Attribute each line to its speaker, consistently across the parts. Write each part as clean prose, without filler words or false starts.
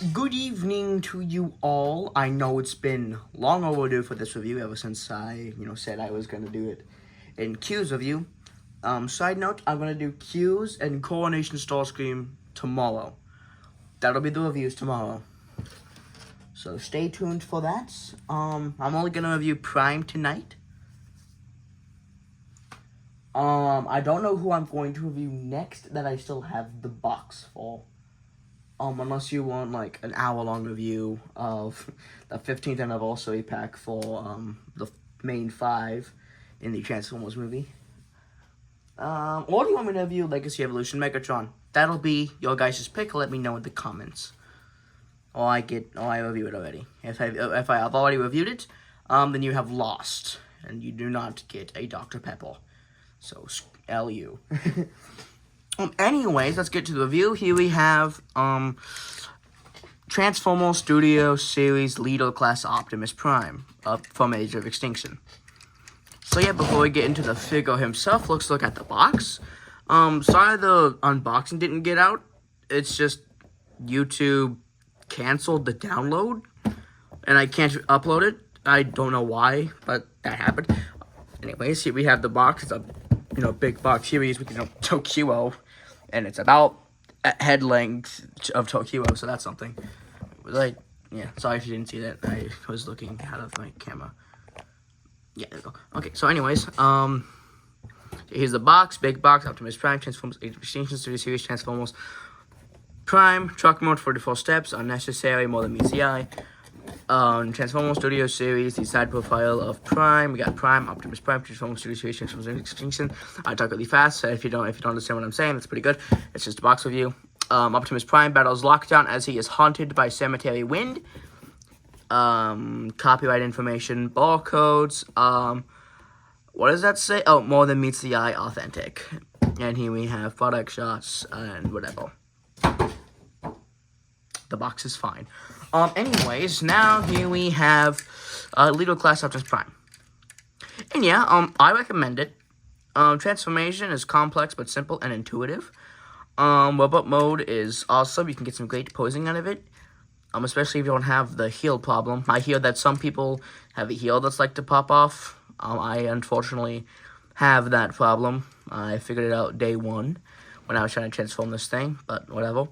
Speaker 1: Good evening to you all. I know it's been long overdue for this review ever since I, said I was going to do it in Q's review. Side note, I'm going to do Q's and Coronation Starscream tomorrow. That'll be the reviews tomorrow. So stay tuned for that. I'm only going to review Prime tonight. I don't know who I'm going to review next that I still have the box for. Unless you want like an hour-long review of the 15th anniversary pack for the main 5 in the Transformers movie. Or do you want me to review Legacy Evolution Megatron? That'll be your guys' pick. Let me know in the comments. Or I review it already. If I have already reviewed it, then you have lost, and you do not get a Dr. Pepper. So LU. Anyways, let's get to the review. Here we have Transformers Studio Series Leader Class Optimus Prime from Age of Extinction. So yeah, before we get into the figure himself, let's look at the box. Sorry the unboxing didn't get out. It's just YouTube canceled the download, and I can't upload it. I don't know why, but that happened. Anyways, here we have the box. It's a big box series with Tokyo, and it's about head length of Tokyo, so that's something. Sorry if you didn't see that. I was looking out of my camera. Yeah, there we go. Okay, so anyways, here's the box, big box, Optimus Prime, Transformers Age of Extinction Studio Series, Transformers Prime, Truck Mode, 44 steps, unnecessary, more than meets the eye. Transformers Studio Series, the side profile of Prime. We got Prime, Optimus Prime, Transformers Studio Series, Transformers Extinction. I talk really fast, so if you don't understand what I'm saying, that's pretty good. It's just a box review. Optimus Prime battles Lockdown as he is haunted by Cemetery Wind. Copyright information, barcodes. What does that say? Oh, more than meets the eye, authentic. And here we have product shots and whatever. The box is fine. Anyways, now here we have Leader Class Optimus Prime. And yeah, I recommend it. Transformation is complex but simple and intuitive. Robot mode is awesome. You can get some great posing out of it. Especially if you don't have the heel problem. I hear that some people have a heel that's like to pop off. I unfortunately have that problem. I figured it out day 1 when I was trying to transform this thing, but whatever.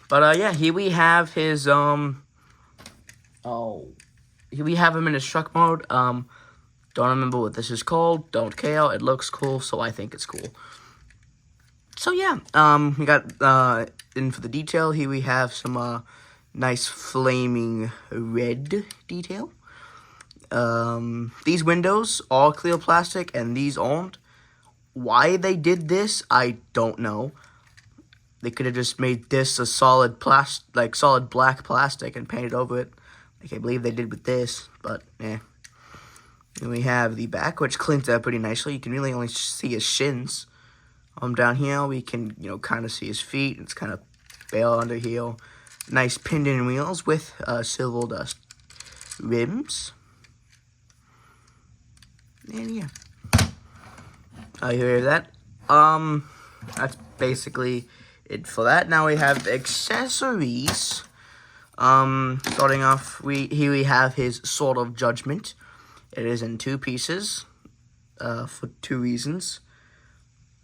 Speaker 1: But, yeah, here we have his, here we have him in his truck mode. Don't remember what this is called. Don't care. It looks cool, so I think it's cool. So, yeah, we got, in for the detail, here we have some, nice flaming red detail. These windows are clear plastic, and these aren't. Why they did this, I don't know. They could have just made this a solid solid black plastic and painted over it. Like I believe they did with this, but yeah. Then we have the back, which cleans up pretty nicely. You can really only see his shins. Down here, we can, kind of see his feet. It's kind of bare under here. Nice pinned-in wheels with silver dust rims. And yeah. You hear that? That's basically it for that. Now we have accessories. Starting off, here we have his Sword of Judgment. It is in 2 pieces, for 2 reasons.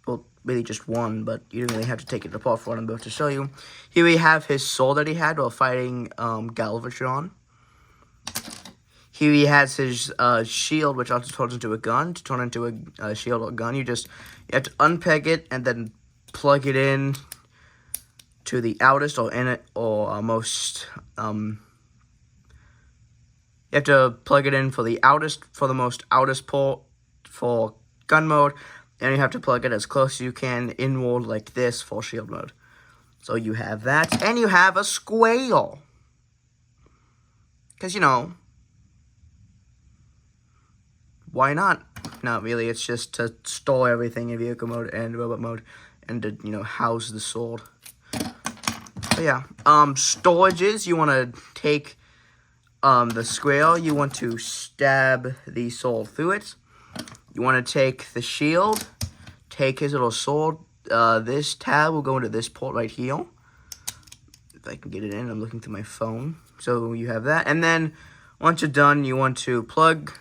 Speaker 1: Well, really just one, but you don't really have to take it apart for what I'm about to show you. Here we have his sword that he had while fighting Galvatron. Here he has his shield, which also turns into a gun. To turn into a shield or gun, you have to unpeg it and then plug it in to the outest or in it or most. You have to plug it in for the most outest port for gun mode, and you have to plug it as close as you can inward like this for shield mode. So you have that, and you have a square. Because, why not? Not really, it's just to store everything in vehicle mode and robot mode, and to, house the sword. But yeah, storages, you want to take the square, you want to stab the sword through it. You want to take the shield, take his little sword. This tab will go into this port right here. if I can get it in, I'm looking through my phone. So you have that. And then once you're done, you want to plug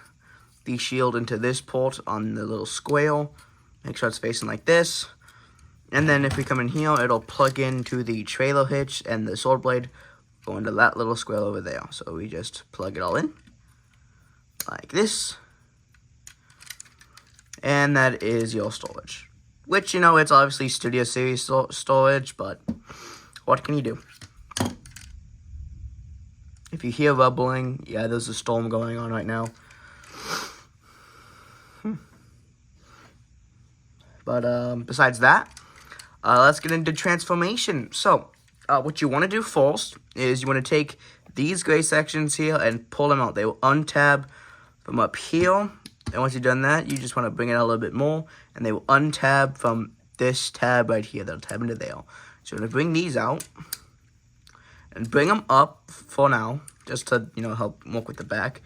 Speaker 1: the shield into this port on the little square. Make sure it's facing like this. And then if we come in here, it'll plug into the trailer hitch, and the sword blade go into that little square over there. So we just plug it all in like this. And that is your storage. Which, you know, it's obviously Studio Series storage, but what can you do? If you hear rumbling, yeah, there's a storm going on right now. But besides that, let's get into transformation. So, what you want to do first is you want to take these gray sections here and pull them out. They will untab from up here. And once you've done that, you just want to bring it out a little bit more, and they will untab from this tab right here. They'll tab into there. So you're going to bring these out and bring them up for now, just to, you know, help work with the back.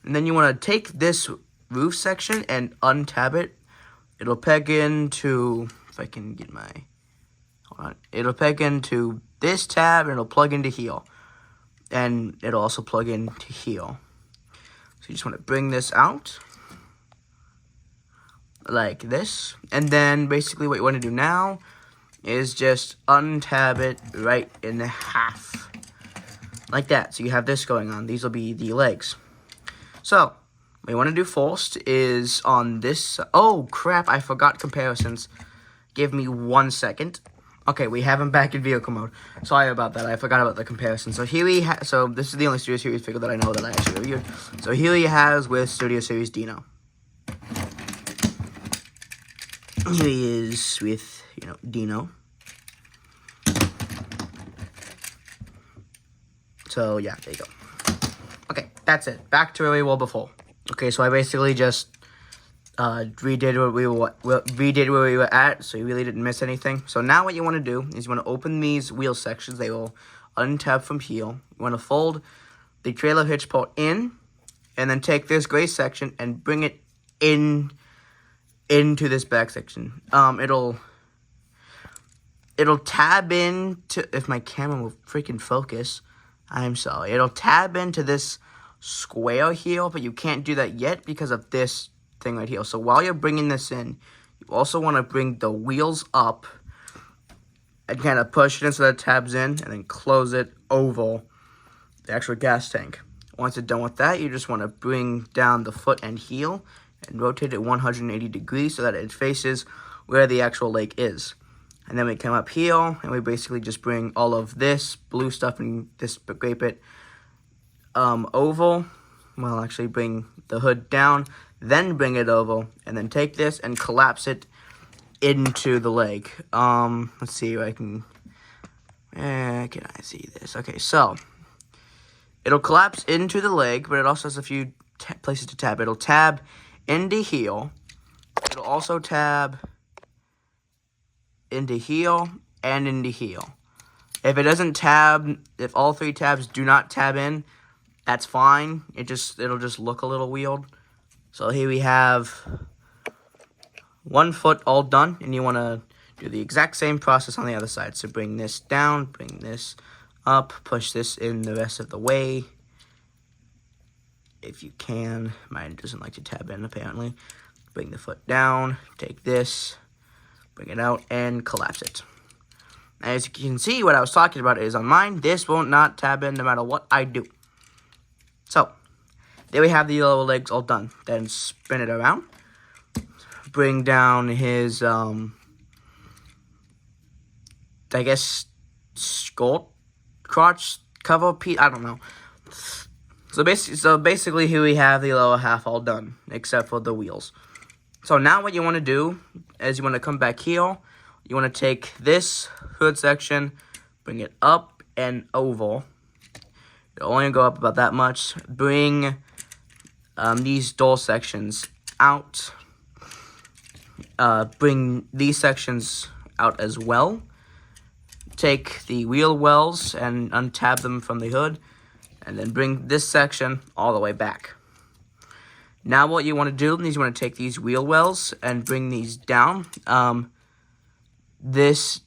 Speaker 1: And then you want to take this roof section and untab it. It'll peg into, if I can get my, hold on. It'll peg into this tab, and it'll plug into here. And it'll also plug into here. So you just want to bring this out like this. And then basically what you want to do now is just untab it right in half. Like that. So you have this going on. These will be the legs. So what you want to do first is on this. Oh, crap. I forgot comparisons. Give me 1 second. Okay, we have him back in vehicle mode. Sorry about that. I forgot about the comparison. So here we have. So this is the only Studio Series figure that I know that I actually reviewed. So here he has with Studio Series Dino. Here he is with, you know, Dino. So, yeah, there you go. Okay, that's it. Back to where we were before. Okay, so I basically just redid where we were at, so you really didn't miss anything. So now what you want to do is you want to open these wheel sections. They will untab from here. You want to fold the trailer hitch part in, and then take this gray section and bring it into this back section. It'll tab into, if my camera will freaking focus, I'm sorry. It'll tab into this square here, but you can't do that yet because of this thing right here. So while you're bringing this in, you also want to bring the wheels up and kind of push it in so that it tabs in, and then close it over the actual gas tank. Once you're done with that, you just want to bring down the foot and heel and rotate it 180 degrees so that it faces where the actual leg is. And then we come up here, and we basically just bring all of this blue stuff and this gray bit over. Well, actually bring the hood down, then bring it over, and then take this and collapse it into the leg. Let's see if I can I see this? Okay, so it'll collapse into the leg, but it also has a few places to tab. It'll tab into here. It'll also tab into here and into here. If it doesn't tab, if all three tabs do not tab in, that's fine. It'll just look a little weird. So here we have 1 foot all done, and you want to do the exact same process on the other side. So bring this down, bring this up, push this in the rest of the way. If you can. Mine doesn't like to tab in, apparently. Bring the foot down, take this, bring it out, and collapse it. As you can see, what I was talking about is on mine, this will not tab in no matter what I do. So, there we have the lower legs all done. Then spin it around. Bring down his, I guess, skirt, crotch, cover piece, I don't know. So basically here we have the lower half all done, except for the wheels. So now what you want to do is you want to come back here. You want to take this hood section, bring it up and over. It'll only go up about that much. Bring these door sections out. Bring these sections out as well. Take the wheel wells and untab them from the hood. And then bring this section all the way back. Now what you want to do is you want to take these wheel wells and bring these down. This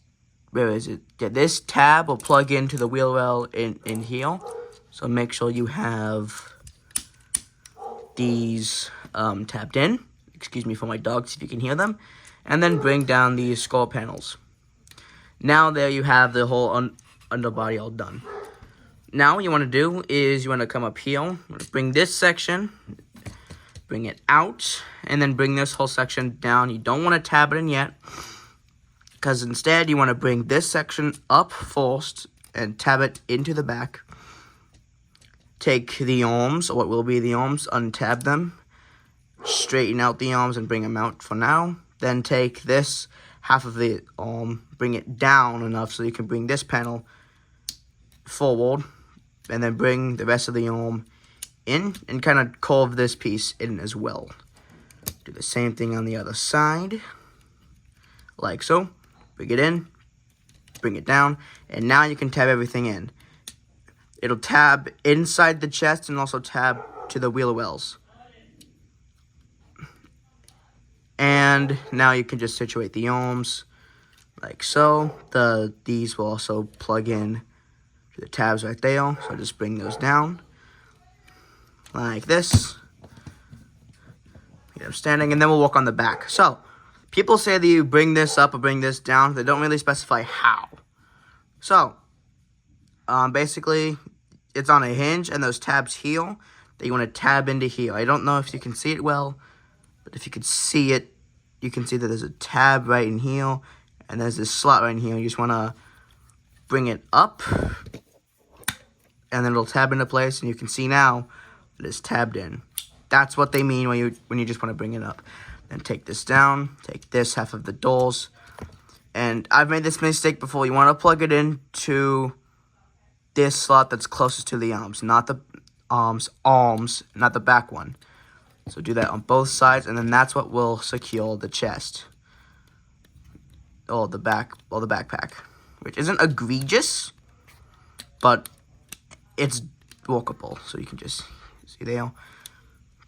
Speaker 1: where is it? Yeah, this tab will plug into the wheel well in here. So make sure you have these tapped in. Excuse me for my dogs if you can hear them. And then bring down these skull panels. Now there you have the whole underbody all done. Now what you want to do is you want to come up here, bring this section, bring it out, and then bring this whole section down. You don't want to tab it in yet, because instead you want to bring this section up first and tab it into the back. Take the arms, or what will be the arms, untab them, straighten out the arms and bring them out for now. Then take this half of the arm, bring it down enough so you can bring this panel forward, and then bring the rest of the arm in and kind of curve this piece in as well. Do the same thing on the other side, like so. Bring it in, bring it down, and now you can tab everything in. It'll tab inside the chest and also tab to the wheel wells. And now you can just situate the arms like so. These will also plug in to the tabs right there. So just bring those down like this. Get them standing, and then we'll work on the back. So people say that you bring this up or bring this down. They don't really specify how. So basically, it's on a hinge, and those tabs here that you want to tab into here. I don't know if you can see it well, but if you could see it, you can see that there's a tab right in here, and there's this slot right in here. You just want to bring it up, and then it'll tab into place, and you can see now that it's tabbed in. That's what they mean when you just want to bring it up. Then take this down, take this half of the doors, and I've made this mistake before. You want to plug it into this slot that's closest to the arms, not the arms, not the back one. So do that on both sides, and then that's what will secure the chest. Or the backpack. Which isn't egregious, but it's workable. So you can just see there.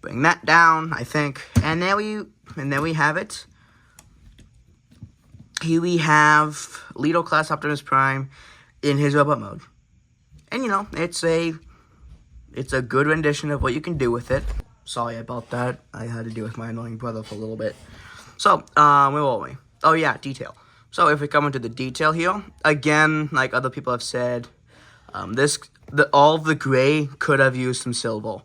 Speaker 1: Bring that down, I think. And there we have it. Here we have Leader Class Optimus Prime in his robot mode. And you know, it's a good rendition of what you can do with it. Sorry about that. I had to deal with my annoying brother for a little bit. So, where were we? Oh yeah, detail. So if we come into the detail here, again, like other people have said, all of the gray could have used some silver.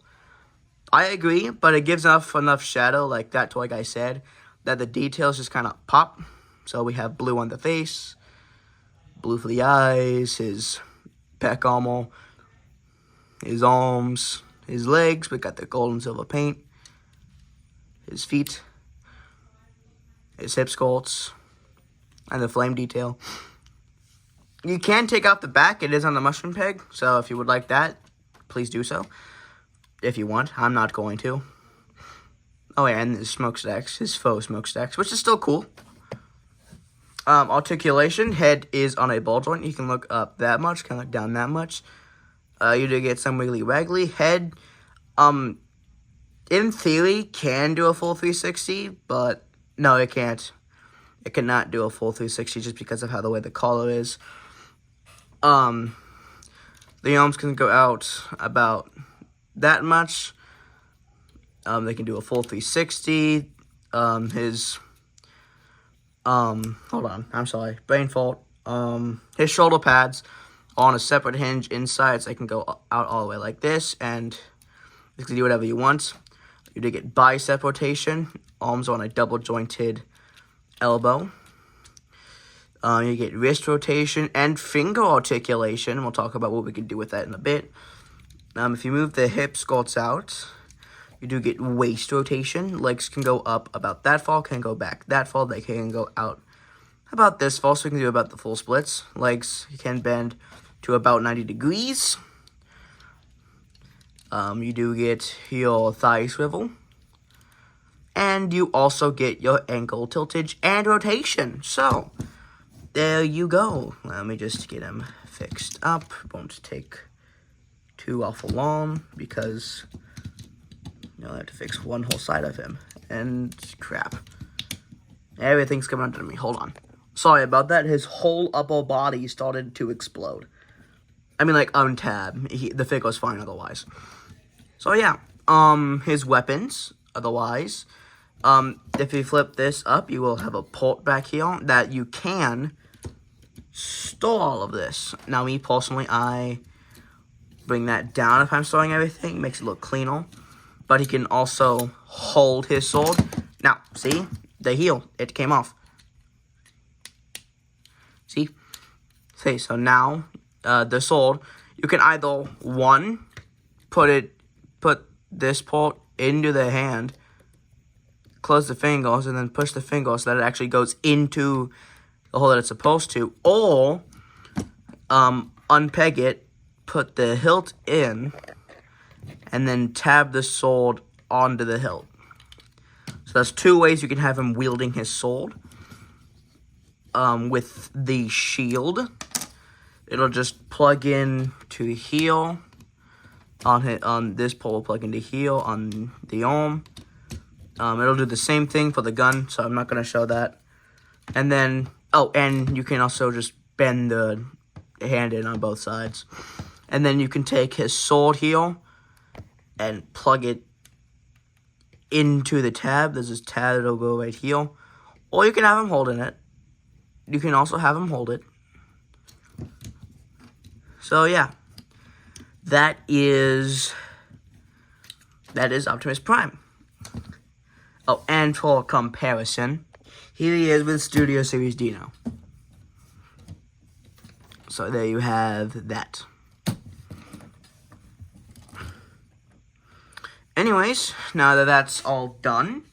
Speaker 1: I agree, but it gives enough shadow, like that, like I said, that the details just kind of pop. So we have blue on the face, blue for the eyes, his back armor, his arms, his legs. We got the gold and silver paint, his feet, his hip sculpts, and the flame detail. You can take off the back. It is on the mushroom peg, so if you would like that, please do so. If you want. I'm not going to. Oh yeah, and his smokestacks, his faux smokestacks, which is still cool. Articulation, head is on a ball joint. You can look up that much, kind of look down that much. You do get some wiggly waggly. Head, in theory, can do a full 360, but no, it can't. It cannot do a full 360 just because of how the way the collar is. The arms can go out about that much. They can do a full 360. Hold on, I'm sorry, brain fault. His shoulder pads are on a separate hinge inside, so they can go out all the way like this, and you can do whatever you want. You do get bicep rotation. Arms on a double jointed elbow. You get wrist rotation and finger articulation. We'll talk about what we can do with that in a bit. If you move the hip sculpts out, you do get waist rotation. Legs can go up about that far, can go back that far. They can go out about this far, so we can do about the full splits. Legs you can bend to about 90 degrees. You do get your thigh swivel. And you also get your ankle tiltage and rotation. So, there you go. Let me just get him fixed up. Won't take too awful long because I have to fix one whole side of him. And crap. Everything's coming under me. Hold on. Sorry about that. His whole upper body started to explode. I mean, like, untab. The figure's fine otherwise. So, yeah. His weapons, otherwise. If you flip this up, you will have a port back here that you can store all of this. Now, me, personally, I bring that down if I'm storing everything. Makes it look cleaner. But he can also hold his sword. Now, see? The heel. It came off. See? See, so now, the sword, you can either, one, put this port into the hand, close the fingers, and then push the fingers so that it actually goes into the hole that it's supposed to, or, unpeg it, put the hilt in, and then tab the sword onto the hilt. So that's two ways you can have him wielding his sword. With the shield, it'll just plug in to here. On this pole, will plug into here on the arm. It'll do the same thing for the gun, so I'm not going to show that. And then, oh, and you can also just bend the hand in on both sides. And then you can take his sword here and plug it into the tab. There's this tab that'll go right here. Or you can have him holding it. You can also have him hold it. So, yeah. That is Optimus Prime. Oh, and for comparison, here he is with Studio Series Dino. So there you have that. Anyways, now that that's all done,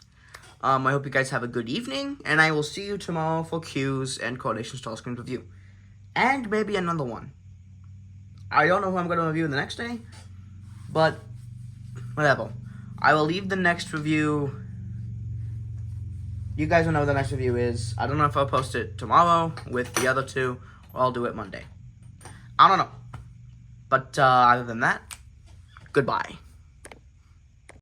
Speaker 1: I hope you guys have a good evening, and I will see you tomorrow for Q's and Coordination Star Screen review. And maybe another one. I don't know who I'm going to review the next day, but whatever. I will leave the next review. You guys will know what the next review is. I don't know if I'll post it tomorrow with the other two, or I'll do it Monday. I don't know. But other than that, goodbye.